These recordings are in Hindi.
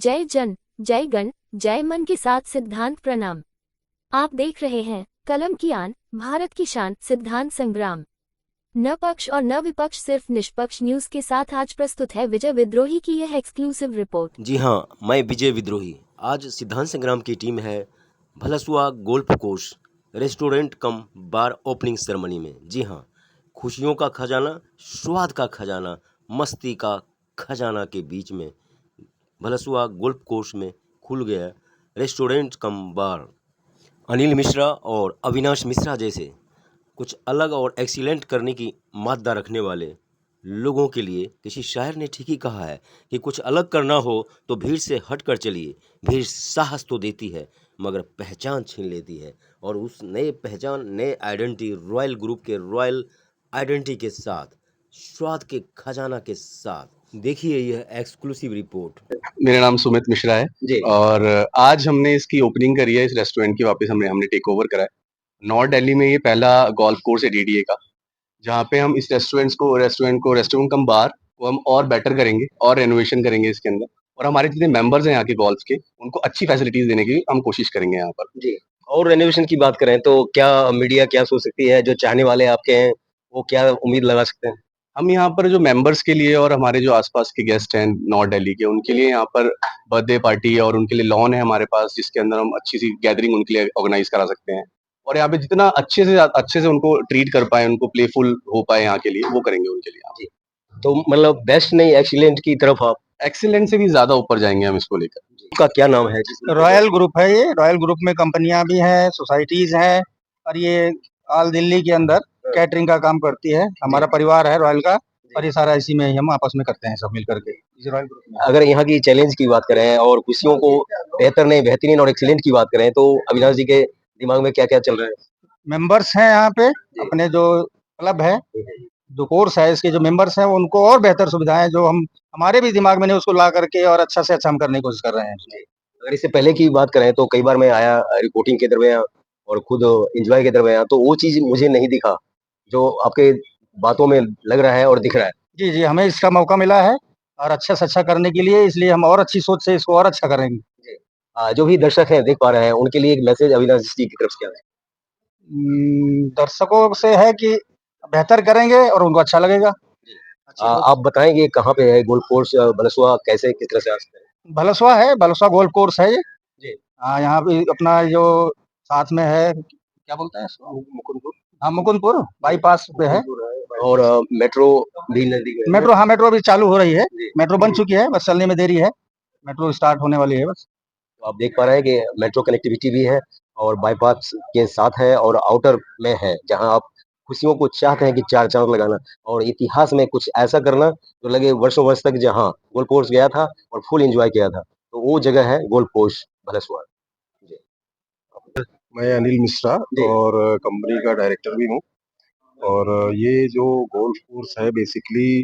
जय जन, जय गण, जय मन के साथ सिद्धांत प्रणाम। आप देख रहे हैं कलम की आन, भारत की शान, सिद्धांत संग्राम। न पक्ष और न विपक्ष, सिर्फ निष्पक्ष न्यूज के साथ आज प्रस्तुत है विजय विद्रोही की यह एक्सक्लूसिव रिपोर्ट। जी हाँ, मैं विजय विद्रोही। आज सिद्धांत संग्राम की टीम है भलसुआ गोल्फ कोर्स रेस्टोरेंट कम बार ओपनिंग सेरेमनी में। जी हाँ, खुशियों का खजाना, स्वाद का खजाना, मस्ती का खजाना के बीच में भलसुआ गोल्फ कोर्स में खुल गया रेस्टोरेंट कम बार। अनिल मिश्रा और अविनाश मिश्रा जैसे कुछ अलग और एक्सीलेंट करने की मादा रखने वाले लोगों के लिए किसी शायर ने ठीक ही कहा है कि कुछ अलग करना हो तो भीड़ से हट कर चलिए। भीड़ साहस तो देती है मगर पहचान छीन लेती है, और उस नए पहचान, नए आइडेंटिटी, रॉयल ग्रुप के रॉयल आइडेंटिटी के साथ, स्वाद के खजाना के साथ, देखिए यह एक्सक्लूसिव रिपोर्ट। मेरा नाम सुमित मिश्रा है जी। और आज हमने इसकी ओपनिंग करी है। इस रेस्टोरेंट की वापस हमने टेक ओवर करा है। नॉर्थ दिल्ली में ये पहला गोल्फ कोर्स है डीडीए का, जहाँ पे हम इस रेस्टोरेंट कम बार को हम और बेटर करेंगे और रेनोवेशन करेंगे इसके अंदर, और हमारे जितने मेंबर्स हैं यहाँ के गोल्फ के, उनको अच्छी फैसिलिटीज देने की हम कोशिश करेंगे यहाँ पर। जी। और रेनोवेशन की बात करें तो क्या मीडिया क्या सोच सकती है, जो चाहने वाले आपके हैं वो क्या उम्मीद लगा सकते हैं? हम यहाँ पर जो मेंबर्स के लिए और हमारे जो आसपास के गेस्ट हैं नॉर्थ दिल्ली के, उनके लिए यहाँ पर बर्थडे पार्टी है और उनके लिए लॉन है हमारे पास, जिसके अंदर हम अच्छी सी गैदरिंग उनके लिए ऑर्गेनाइज करा सकते हैं। और यहाँ पे जितना अच्छे से उनको ट्रीट कर पाए, उनको प्लेफुल हो पाए यहाँ के लिए, वो करेंगे उनके लिए। जी। तो मतलब बेस्ट नहीं एक्सीलेंट की तरफ आप? एक्सीलेंट से भी ज्यादा ऊपर जाएंगे हम इसको लेकर। का क्या नाम है? रॉयल ग्रुप है। ये रॉयल ग्रुप में कंपनियां भी हैं, सोसाइटीज हैं, और ये ऑल दिल्ली के अंदर कैटरिंग का काम करती है। हमारा परिवार है रॉयल का, और ये सारा इसी में ही हम आपस में करते हैं सब मिल करके इस रॉयल ग्रुप में। अगर यहाँ की चैलेंज की बात करें और खुशियों को बेहतर नहीं, बेहतरीन और एक्सीलेंट की बात करें तो अविनाश जी के दिमाग में क्या क्या चल रहा है? मेंबर्स हैं यहाँ पे, अपने जो क्लब है, जो कोर्स है, इसके जो मेंबर्स हैं उनको और बेहतर सुविधाएं जो हम हमारे भी दिमाग में नहीं, उसको ला करके और अच्छा से अच्छा हम करने की कोशिश कर रहे हैं। अगर इससे पहले की बात करें तो कई बार मैं आया रिपोर्टिंग के दरमियान और खुद एंजॉय के दरमियान, तो वो चीज मुझे नहीं दिखा जो आपके बातों में लग रहा है और दिख रहा है। जी जी, हमें इसका मौका मिला है और अच्छे से अच्छा करने के लिए, इसलिए हम और अच्छी सोच से इसको और अच्छा करेंगे। जो भी दर्शक हैं देख पा रहे हैं, उनके लिए एक मैसेज अविनाश जी की तरफ से क्या है? दर्शकों से है कि बेहतर करेंगे और उनको अच्छा लगेगा। आप बताएंगे कहाँ पे है गोल्फ कोर्स भलसुआ, कैसे किस तरह से आ सकते हैं? भलसवा है, भलसवा गोल्फ कोर्स है ये। जी। हाँ, यहाँ पे अपना जो साथ में है, क्या बोलते हैं इसको? मुकुंदपुर। हाँ, मुकुंदपुर बाईपास पे है। और मेट्रो भी नजदीक है? मेट्रो, हाँ, मेट्रो अभी चालू हो रही है। जी। मेट्रो बन चुकी है, बस चलने में देरी है। मेट्रो स्टार्ट होने वाली है बस। तो आप देख पा रहे हैं कि मेट्रो कनेक्टिविटी भी है और बाईपास के साथ है और आउटर में है, जहां आप खुशियों को चाहते हैं कि चार चांद लगाना और इतिहास में कुछ ऐसा करना जो लगे वर्षों वर्ष तक। जहां गोल्फ कोर्स गया था और फुल एंजॉय किया था, तो वो जगह है गोल्फ कोर्स भलसुआ। जी। मैं अनिल मिश्रा और कंपनी का डायरेक्टर भी हूँ। और ये जो गोल्फ कोर्स है बेसिकली,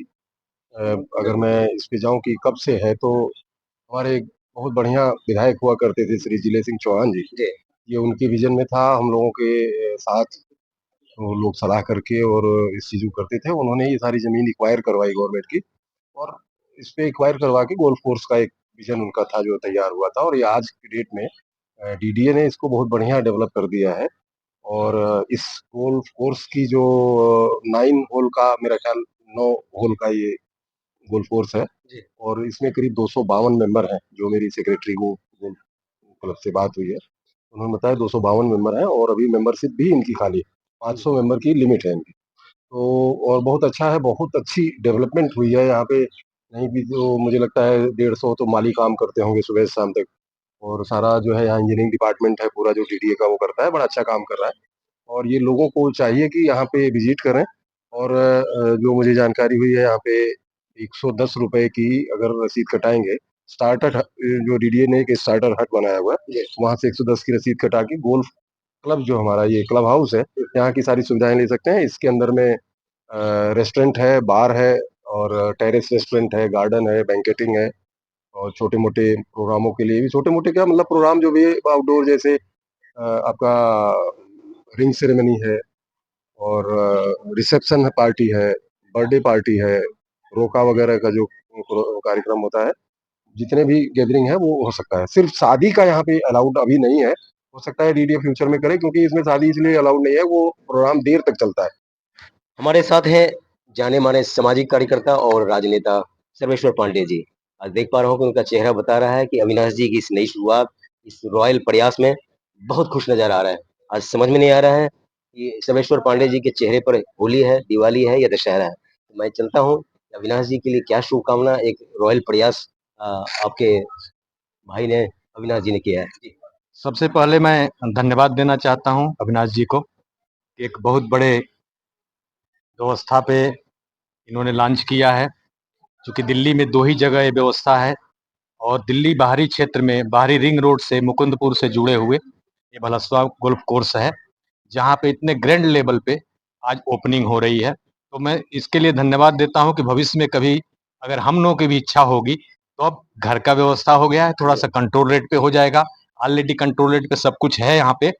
अगर मैं इस पे जाऊं कि कब से है, तो हमारे एक बहुत बढ़िया विधायक हुआ करते थे श्री जिले सिंह चौहान जी। ये उनके विजन में था, हम लोगों के साथ वो लोग सलाह करके और इस चीज को करते थे। उन्होंने ये सारी जमीन एक्वायर करवाई गवर्नमेंट की, और इस पे एक्वायर करवा के गोल्फ कोर्स का एक विजन उनका था जो तैयार हुआ था, और ये आज की डेट में डीडीए ने इसको बहुत बढ़िया डेवलप कर दिया है। और इस गोल्फ कोर्स की जो 9 होल का, मेरा ख्याल 9 होल का ये गोल्फ कोर्स है, और इसमें करीब 252 मेंबर हैं। जो मेरी सेक्रेटरी को गोल्फ क्लब से बात हुई है, उन्होंने बताया 252 मेंबर हैं, और अभी मेंबरशिप भी इनकी खाली है। 500 मेंबर की लिमिट है इनकी। तो और बहुत अच्छा है, बहुत अच्छी डेवलपमेंट हुई है यहाँ पे। नहीं भी तो मुझे लगता है 150 तो माली काम करते होंगे सुबह से शाम तक। और सारा जो है यहाँ इंजीनियरिंग डिपार्टमेंट है पूरा, जो डीडीए का वो करता है, बड़ा अच्छा काम कर रहा है। और ये लोगों को चाहिए कि यहाँ पे विजिट करें। और जो मुझे जानकारी हुई है, यहाँ पे 110 रुपए की अगर रसीद कटाएंगे, स्टार्टर जो डीडीए ने एक स्टार्टर हट बनाया हुआ है, वहां से 110 की रसीद कटा के गोल्फ क्लब, जो हमारा ये क्लब हाउस है, यहाँ की सारी सुविधाएं ले सकते हैं। इसके अंदर में रेस्टोरेंट है, बार है, और टेरेस रेस्टोरेंट है, गार्डन है, बैंकेटिंग है, और छोटे मोटे प्रोग्रामों के लिए भी, छोटे मोटे क्या मतलब प्रोग्राम जो भी आउटडोर, जैसे आपका रिंग सेरेमनी है, और रिसेप्शन पार्टी है, बर्थडे पार्टी है, रोका वगैरह का जो कार्यक्रम होता है, जितने भी गैदरिंग है वो हो सकता है। सिर्फ शादी का यहाँ पे अलाउड अभी नहीं है, हो सकता है डीडीए फ्यूचर में करे, क्योंकि इसमें शादी इसलिए अलाउड नहीं है, वो प्रोग्राम देर तक चलता है। हमारे साथ हैं जाने माने सामाजिक कार्यकर्ता और राजनेता सर्वेश्वर पांडे जी। आज देख पा रहा हूँ कि उनका चेहरा बता रहा है कि अविनाश जी की इस नई शुरुआत, इस रॉयल प्रयास में बहुत खुश नजर आ रहा है। आज समझ में नहीं आ रहा है कि सर्वेश्वर पांडे जी के चेहरे पर होली है, दिवाली है या दशहरा है। तो मैं चलता हूँ, अविनाश जी के लिए क्या शुभकामना, एक रॉयल प्रयास आपके भाई ने, अविनाश जी ने किया है जी। सबसे पहले मैं धन्यवाद देना चाहता हूं अविनाश जी को। एक बहुत बड़े व्यवस्था पे इन्होंने लॉन्च किया है, क्योंकि दिल्ली में दो ही जगह ये व्यवस्था है, और दिल्ली बाहरी क्षेत्र में बाहरी रिंग रोड से मुकुंदपुर से जुड़े हुए ये भलसवा गोल्फ कोर्स है, जहाँ पे इतने ग्रैंड लेवल पे आज ओपनिंग हो रही है। तो मैं इसके लिए धन्यवाद देता हूँ कि भविष्य में कभी अगर हम लोगों की भी इच्छा होगी तो अब घर का व्यवस्था हो गया है, थोड़ा सा कंट्रोल रेट पे हो जाएगा। ऑलरेडी कंट्रोल रेट पे सब कुछ है यहाँ पे।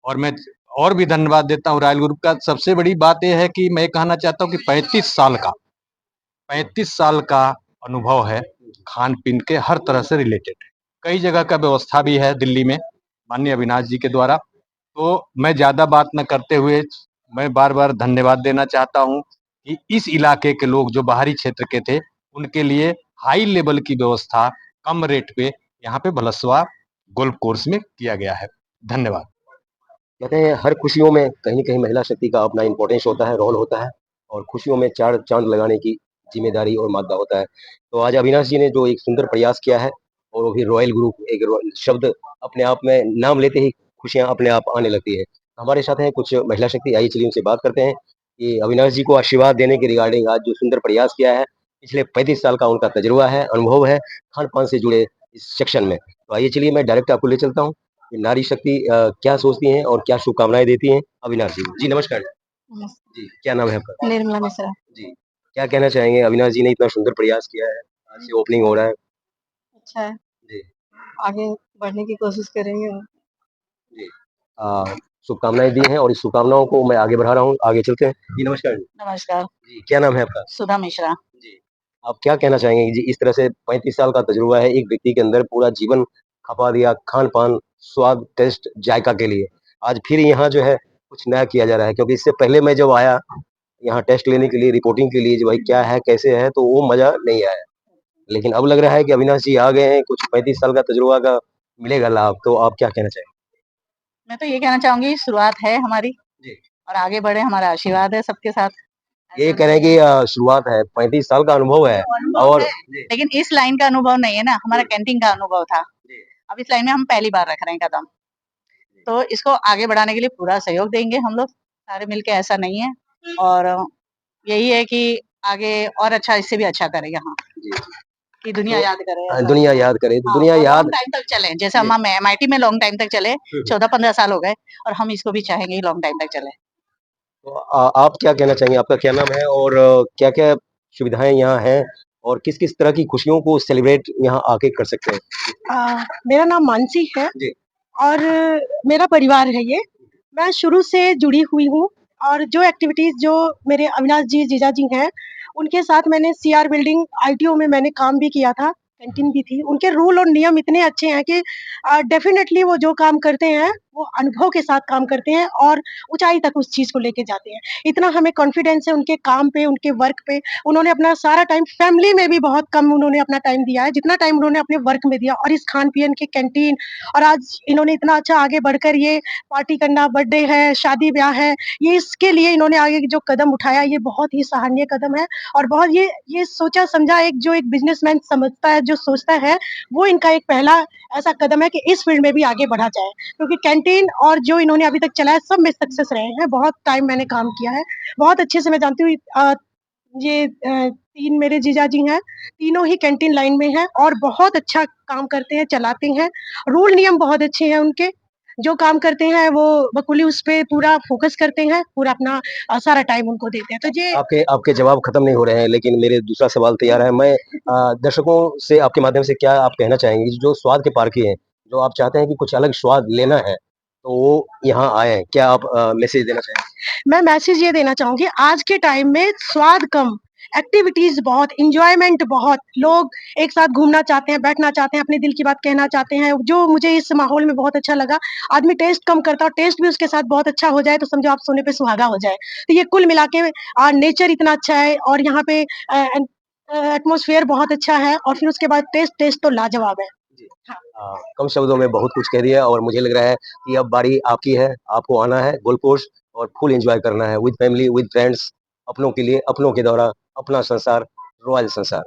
और मैं और भी धन्यवाद देता हूँ रॉयल ग्रुप का। सबसे बड़ी बात यह है कि मैं कहना चाहता हूँ कि 35 साल का अनुभव है, खान पीन के हर तरह से रिलेटेड। कई जगह का व्यवस्था भी है दिल्ली में माननीय अविनाश जी के द्वारा। तो मैं ज़्यादा बात न करते हुए मैं बार बार धन्यवाद देना चाहता हूँ कि इस इलाके के लोग जो बाहरी क्षेत्र के थे, उनके लिए हाई लेवल की व्यवस्था कम रेट पे यहाँ पे भलसवा गोल्फ कोर्स में किया गया है। धन्यवाद। कहते हैं हर खुशियों में कहीं न कहीं महिला शक्ति का अपना इम्पोर्टेंस होता है, रोल होता है, और खुशियों में 4 चाँद लगाने की ज़िम्मेदारी और मादा होता है। तो आज अविनाश जी ने जो एक सुंदर प्रयास किया है, और वो भी रॉयल ग्रुप, एक रॉयल शब्द अपने आप में नाम लेते ही खुशियाँ अपने आप आने लगती है। हमारे साथ हैं कुछ महिला शक्ति, आइए चलिए उनसे बात करते हैं कि अविनाश जी को आशीर्वाद देने के रिगार्डिंग आज जो सुंदर प्रयास किया है, पिछले 35 साल का उनका तजुर्बा है, अनुभव है, खान-पान से जुड़े इस सेक्शन में। तो आइए चलिए मैं डायरेक्ट आपको ले चलता हूँ। नारी शक्ति क्या सोचती हैं और क्या शुभकामनाएँ देती हैं अविनाश जी? जी, नमस्कार। जी, क्या नाम है आपका? निर्मला मिश्रा। जी, क्या कहना चाहेंगे? अविनाश जी ने इतना सुंदर प्रयास किया है, आज से ओपनिंग हो रहा है। अच्छा है, जी, आगे बढ़ने की कोशिश करेंगे और जी। शुभकामनाएँ दी हैं और इस शुभकामनाओं को मैं आगे बढ़ा रहा हूँ, आगे चलते हैं। जी, नमस्कार जी। नमस्कार, जी, क्या नाम है आपका? सुधा मिश्रा। जी, आप क्या कहना चाहेंगे जी, इस तरह से 35 साल का तजुर्बा है, एक व्यक्ति के अंदर पूरा जीवन खपा दिया खान-पान, स्वाद, टेस्ट, जायका के लिए। आज फिर यहाँ जो है कुछ नया किया जा रहा है, क्योंकि इससे पहले मैं जब आया यहाँ टेस्ट लेने के लिए, रिपोर्टिंग के लिए, जो भाई क्या है, कैसे है, तो वो मज़ा नहीं आया। लेकिन अब लग रहा है कि अविनाश जी आ गए हैं, कुछ 35 साल का तजुर्बा का मिलेगा लाभ, तो आप क्या कहना चाहेंगे? मैं तो ये कहना चाहूँगी शुरुआत है हमारी जी। और आगे बढ़े, हमारा आशीर्वाद है सबके साथ। ये कह रहे हैं कि शुरुआत है, 35 साल का अनुभव है अनुभव और है, जी, लेकिन इस लाइन का अनुभव नहीं है ना, हमारा हुँ, कैंटीन का अनुभव था। जी, अब इस लाइन में हम पहली बार रख रहे हैं कदम, तो इसको आगे बढ़ाने के लिए पूरा सहयोग देंगे हम लोग सारे मिलके, ऐसा नहीं है। और यही है कि आगे और अच्छा, इससे भी अच्छा करें यहाँ, जी। कि दुनिया तो याद करे ऐसा। दुनिया याद करे, तो हाँ, दुनिया और याद लॉन्ग टाइम तक चले, जैसे जी, हम एमआईटी में लॉन्ग टाइम तक चले, हुँ, हुँ। 14-15 साल हो गए, और हम इसको भी चाहेंगे लॉन्ग टाइम तक चले। तो आप क्या कहना चाहेंगे? आपका क्या नाम है और क्या-क्या सुविधाएँ यहाँ हैं और किस-किस तरह की खुशियों को सेलिब्रेट यहाँ आके कर सकते हैं? मेरा नाम मानसी है जी, और मेरा परिवार है ये। मैं शुरू से जुड़ी हुई हूँ और जो एक्टिविटीज़ जो मेरे अविनाश जी, जीजा जी हैं, उनके साथ मैंने सीआर बिल्डिंग आईटीओ में मैंने काम भी किया था, कैंटीन भी थी। उनके रूल और नियम इतने अच्छे हैं कि डेफ़िनेटली वो जो काम करते हैं, वो अनुभव के साथ काम करते हैं और ऊँचाई तक उस चीज़ को लेके जाते हैं। इतना हमें कॉन्फिडेंस है उनके काम पे, उनके वर्क पे। उन्होंने अपना सारा टाइम फैमिली में भी बहुत कम उन्होंने अपना टाइम दिया है, जितना टाइम उन्होंने अपने वर्क में दिया, और इस खान-पीन की कैंटीन, और आज इन्होंने इतना अच्छा आगे बढ़कर ये पार्टी करना, बर्थडे है, शादी-ब्याह है, ये इसके लिए इन्होंने आगे जो कदम उठाया, ये बहुत ही सराहनीय कदम है। और बहुत ये सोचा-समझा एक जो एक बिज़नेसमैन समझता है, जो सोचता है, वो इनका एक पहला ऐसा कदम है कि इस फील्ड में भी आगे बढ़ा जाए। क्योंकि कैंटीन और जो इन्होंने अभी तक चलाया, सब में सक्सेस रहे हैं। बहुत टाइम मैंने काम किया है, बहुत अच्छे से मैं जानती हूँ। 3 मेरे जीजाजी हैं, तीनों ही कैंटीन लाइन में हैं और बहुत अच्छा काम करते हैं, चलाते हैं। रूल नियम बहुत अच्छे हैं उनके, जो काम करते हैं वो बखूबी उस पे पूरा फ़ोकस करते हैं, पूरा अपना सारा टाइम उनको देते हैं। तो ये आपके आपके जवाब खत्म नहीं हो रहे हैं, लेकिन मेरे दूसरा सवाल तैयार है। मैं दर्शकों से आपके माध्यम से क्या आप कहना चाहेंगे, जो स्वाद के पारखी हैं, जो आप चाहते हैं कि कुछ अलग स्वाद लेना है, तो वो यहाँ आएँ, क्या आप मैसेज देना चाहेंगे? मैं मैसेज ये देना चाहूँगी, आज के टाइम में स्वाद कम, एक्टिविटीज बहुत, इंजॉयमेंट बहुत, लोग एक साथ घूमना चाहते हैं, बैठना चाहते हैं, अपने दिल की बात कहना चाहते हैं, जो मुझे इस माहौल में बहुत अच्छा लगा। आदमी टेस्ट कम करता है और टेस्ट भी उसके साथ बहुत अच्छा हो जाए तो समझो आप सोने पे सुहागा हो जाए। तो ये कुल मिला के नेचर इतना अच्छा है और यहाँ पे एटमॉस्फेयर बहुत अच्छा है और फिर उसके बाद टेस्ट तो लाजवाब है। कम शब्दों में बहुत कुछ कह दिया और मुझे लग रहा है कि अब बारी आपकी है, आपको आना है गोल्फ कोर्स और फुल एंजॉय करना है विद फैमिली, विद फ्रेंड्स, अपनों के लिए, अपनों के द्वारा, अपना संसार, रॉयल संसार।